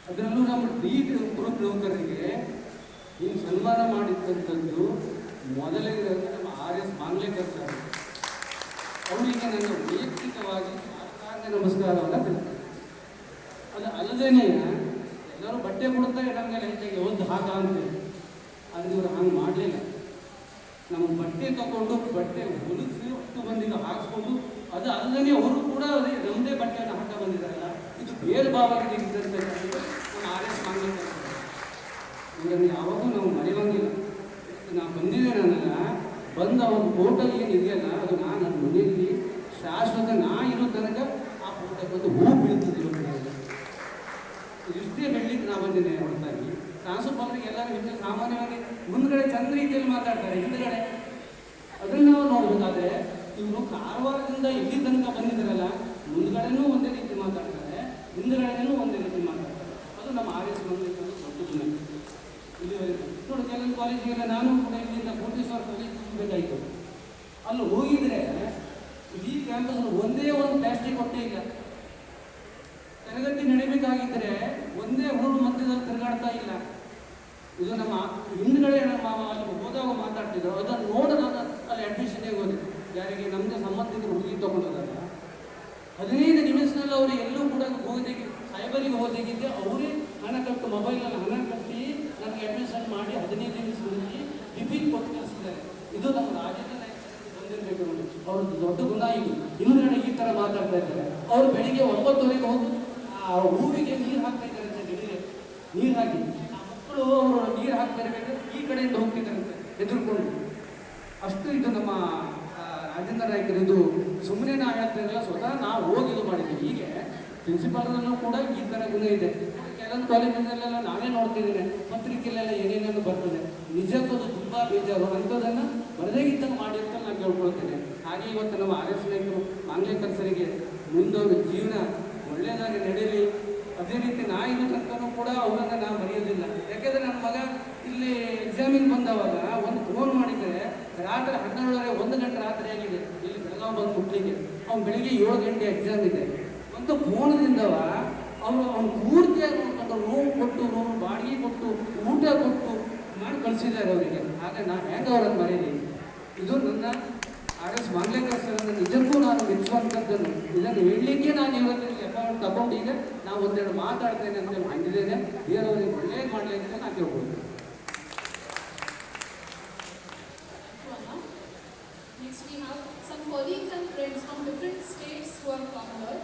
ಅದರಲ್ಲೂ ನಮ್ಮ D group ನೌಕರರಿಗೆ ಹಿಂಗೆ ಸನ್ಮಾನ ಮಾಡಿದ್ದಂಥದ್ದು ಮೊದಲೇ ನಮ್ಮ RS ಮಾಂಗ್ಲೇಕರ್ ಸರ್. ಅವರಿಗೆ ನನ್ನ ವೈಯಕ್ತಿಕವಾಗಿ ಸಾಷ್ಟಾಂಗ ನಮಸ್ಕಾರವನ್ನು ತಿಳಿಸ್ತಾರೆ. ಅದು ಅಲ್ಲದೇನೆ ಎಲ್ಲರೂ ಬಟ್ಟೆ ಕೊಡ್ತಾರೆ ನಮಗೆ ಹೆಚ್ಚಾಗಿ ಒಂದು ಹಾಕ ಅಂತೇಳಿ, ಆದರೆ ಇವರು ಹಂಗೆ ಮಾಡಲಿಲ್ಲ. ನಮ್ಮ ಬಟ್ಟೆ ತಗೊಂಡು ಬಟ್ಟೆ ಹೊಲಿಸಿ ಅಷ್ಟು ಮಂದಿಗೆ ಹಾಕಿಸ್ಕೊಂಡು, ಅದು ಅಲ್ಲದೆ ಅವರು ಕೂಡ ಅದೇ ನಮ್ಮದೇ ಬಟ್ಟೆಯನ್ನು ಹಾಕ ಬಂದಿದ್ದಾರಲ್ಲ, ಇದು ಬೇರೆ ಭಾವಕ್ಕೆ ಇದ್ದಂಥ ನಮ್ಮ RS ಮಾಂಗ್ಲೇಕರ್ ಇವರನ್ನು ಯಾವಾಗೂ ನಾವು ಮರೆಯೋಂಗಿಲ್ಲ. ನಾನು ಬಂದಿದ್ದೇನಲ್ಲ, ಬಂದ ಒಂದು ಫೋಟೋ ಏನಿದೆಯಲ್ಲ, ಅದು ನಾನು ನನ್ನ ಮನೆಯಲ್ಲಿ ಶಾಶ್ವತ ಇರೋ ತನಕ ಆ ಫೋಟೋಕ್ಕೆ ಒಂದು ಹೂ ಬೀಳ್ತದೆ. ಇಷ್ಟೇ ಬೆಳಲಿಕ್ಕೆ ನಾ ಬಂದಿದ್ದೇನೆ ಹೊರತಾಗಿ ಟ್ರಾನ್ಸ್ಫಾರ್ಮರ್ಗೆ ಎಲ್ಲರೂ ಹೆಚ್ಚು ಸಾಮಾನ್ಯವಾಗಿ ಮುಂದ್ಗಡೆ ಚಂದ ರೀತಿಯಲ್ಲಿ ಮಾತಾಡ್ತಾರೆ, ಹಿಂದ್ಗಡೆ ಅದನ್ನು ನಾವು ನೋಡಬೇಕಾದ್ರೆ ಇವರು ಕಾರವಾರದಿಂದ ಇಲ್ಲಿ ತನಕ ಬಂದಿದ್ದಾರಲ್ಲ, ಮುಂದ್ಗಡೆನೂ ಒಂದೇ ರೀತಿ ಮಾತಾಡ್ತಾರೆ, ಹಿಂದ್ಗಡೆನೂ ಒಂದೇ ರೀತಿ ಮಾತಾಡ್ತಾರೆ. ಅದು ನಮ್ಮ RS ಮಾಂಗ್ಲೇಕರ್ ದೊಡ್ಡ ಗುಣ. ಇಲ್ಲಿವರೆಗೂ ನೋಡಿ, ಕೆಲವೊಂದು ಕಾಲೇಜಿಗೆಲ್ಲ ನಾನು ಕೂಡ ಇಲ್ಲಿಂದ ಕೋಟೇಶ್ವರ ಕಾಲೇಜ್ ಹೋಗಬೇಕಾಯಿತು. ಅಲ್ಲಿ ಹೋಗಿದ್ರೆ ಈ ಕ್ಯಾಂಪಸ್ ಒಂದೇ ಒಂದು ಪ್ಲಾಸ್ಟಿಕ್ ಹೊಟ್ಟೆ ಇಲ್ಲ. ತರಗತಿ ನಡೀಬೇಕಾಗಿದ್ದರೆ ಒಂದೇ ಹುಡುಗ ಮಧ್ಯದಲ್ಲಿ ತಿರುಗಾಡ್ತಾ ಇಲ್ಲ. ಇದು ನಮ್ಮ ಹಿಂದ್ಗಡೆ ನಮ್ಮ ಅಲ್ಲಿ ಹೋದಾಗ ಮಾತಾಡ್ತಿದ್ರು, ಅದನ್ನು ನೋಡಿ ನಾನು ಅಲ್ಲಿ ಅಡ್ಮಿಷನ್ಗೆ ಹೋದೆ. ಯಾರಿಗೆ ನಮಗೆ ಸಂಬಂಧಿಕರು ಹುಡುಗಿ ತೊಗೊಂಡೋದಾಗ 15 ನಿಮಿಷದಲ್ಲಿ ಅವರು ಎಲ್ಲೂ ಕೂಡ ಹೋಗಿ ಸೈಬರಿಗೆ ಹೋದಾಗಿದ್ದೆ, ಅವರೇ ಹಣ ಕಟ್ಟು ಮೊಬೈಲಲ್ಲಿ ಹಣ ಕಟ್ಟಿ ನನಗೆ ಅಡ್ಮಿಷನ್ ಮಾಡಿ 15 ನಿಮಿಷದಲ್ಲಿ ಟಿಫಿನ್ ಕೊಟ್ಟು ಕಳಿಸಿದ್ದಾರೆ. ಇದು ನಮ್ಮ ರಾಜ್ಯದ ಬಂದಿರಬೇಕು ನೋಡಿ, ಅವ್ರದ್ದು ದೊಡ್ಡ ಗುಣ. ಇದು ಹಿಂದ್ಗಡೆ ಈ ಥರ ಮಾತಾಡ್ತಾ ಇದ್ದಾರೆ. ಅವರು ಬೆಳಿಗ್ಗೆ 9:00 ಹೋಗಿ ಆ ಹೂವಿಗೆ ನೀರು ಹಾಕ್ತಾ ಇದ್ದಾರಂತೆ, ಗಿಡಗೆ ನೀರು ಹಾಕಿ ಆ ಮಕ್ಕಳು ಅವರು ನೀರು ಹಾಕ್ತಾ ಇರಬೇಕಾದ್ರೆ ಈ ಕಡೆಯಿಂದ ಹೋಗ್ತಿದ್ದಾರಂತೆ ಎದುರ್ಕೊಂಡು. ಅಷ್ಟು ಇದು ನಮ್ಮ ರಾಜೇಂದ್ರ ನಾಯ್ಕರು. ಇದು ಸುಮ್ಮನೆ ನಾವು ಹೇಳ್ತಾ ಇರಲ್ಲ, ಸ್ವತಃ ನಾವು ಹೋಗಿ ಇದು ಮಾಡಿದ್ದೀವಿ. ಹೀಗೆ ಪ್ರಿನ್ಸಿಪಾಲ್ರಲ್ಲೂ ಕೂಡ ಈ ಥರ ಗುಣ ಇದೆ. ಕೆಲವೊಂದು ಕಾಲೇಜಿನಲ್ಲೆಲ್ಲ ನಾವೇ ನೋಡ್ತಿದ್ದೇನೆ, ಪತ್ರಿಕೆಯಲ್ಲೆಲ್ಲ ಏನೇನೇನು ಬರ್ತದೆ, ನಿಜಕ್ಕೂ ಅದು ತುಂಬ ಬೇಜಾರು. ಅಂಥದ್ದನ್ನು ಬರದೇ ಇದ್ದಂಗೆ ಮಾಡಿರ್ತ ನಾನು ಕೇಳ್ಕೊಳ್ತೇನೆ. ಹಾಗೆ ಇವತ್ತು ನಮ್ಮ RS ಮಾಂಗ್ಲೇಕರ್ ಸರಿಗೆ ಮುಂದವರು ಜೀವನ ಒಳ್ಳೆಯದಾಗಿ ನಡೆಯಲಿ. ಅದೇ ರೀತಿ ನಾ ಇನ್ನು ತನಕನೂ ಕೂಡ ಅವರನ್ನು ನಾನು ಮರೆಯೋದಿಲ್ಲ. ಯಾಕೆಂದರೆ ನನ್ನ ಮಗ ಇಲ್ಲಿ ಎಕ್ಸಾಮಿಗೆ ಬಂದವಾಗ ಒಂದು ಫೋನ್ ಮಾಡಿದರೆ ರಾತ್ರಿ 12:30 1 ಗಂಟೆ ರಾತ್ರಿ ಆಗಿದೆ ಇಲ್ಲಿ ಬೆಳಗಾವಿ ಬಂದು ಮುಟ್ಲಿಕ್ಕೆ. ಅವ್ನು ಬೆಳಿಗ್ಗೆ 7 ಗಂಟೆ ಎಕ್ಸಾಮ್ ಇದೆ. ಒಂದು ಫೋನದಿಂದವ ಅವ್ನು ಪೂರ್ತಿಯಾಗಿ ನೋಡ್ಕೊಂಡು ರೂಮ್ ಕೊಟ್ಟು, ರೂಮ್ ಬಾಡಿಗೆ ಕೊಟ್ಟು, ಊಟ ಕೊಟ್ಟು ಮಾಡಿ ಕಳಿಸಿದ್ದಾರೆ ಅವರಿಗೆ. ಹಾಗೆ ನಾನು ಹೆಂಗೆ ಅವರನ್ನು ಮರೀಲಿ? ಇದು ನನ್ನ RS ಮಾಂಗ್ಲೇಕರ್ ಸರ್ ನಿಜಕ್ಕೂ ನಾನು ಮೆಚ್ಚುವಂಥದ್ದನ್ನು. ಇದನ್ನು ಹೇಳಲಿಕ್ಕೆ ನಾನು ಇವತ್ತಿನ ಎಫರ್ಟ್ ತಗೊಂಡು ಈಗ ನಾವು ಒಂದೆರಡು ಮಾತಾಡ್ತೇನೆ ಅಂತೇಳಿ ಬಂದಿದ್ದೇನೆ. ಬೇರೆಯವ್ರಿಗೆ ಒಳ್ಳೇದು ಮಾಡಲಿ ಅಂತ ನಾನು ಕೇಳ್ಬೋದು. Next we have some colleagues and friends from different states who have come here.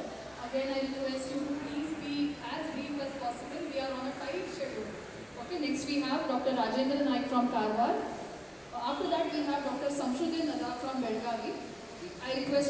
Again, I request you to please be as brief as possible. We are on a tight schedule. Okay, next we have Dr. Rajendra Naik from Karwar. After that we have Dr. Samshuddin Nadar from Belgavi. I request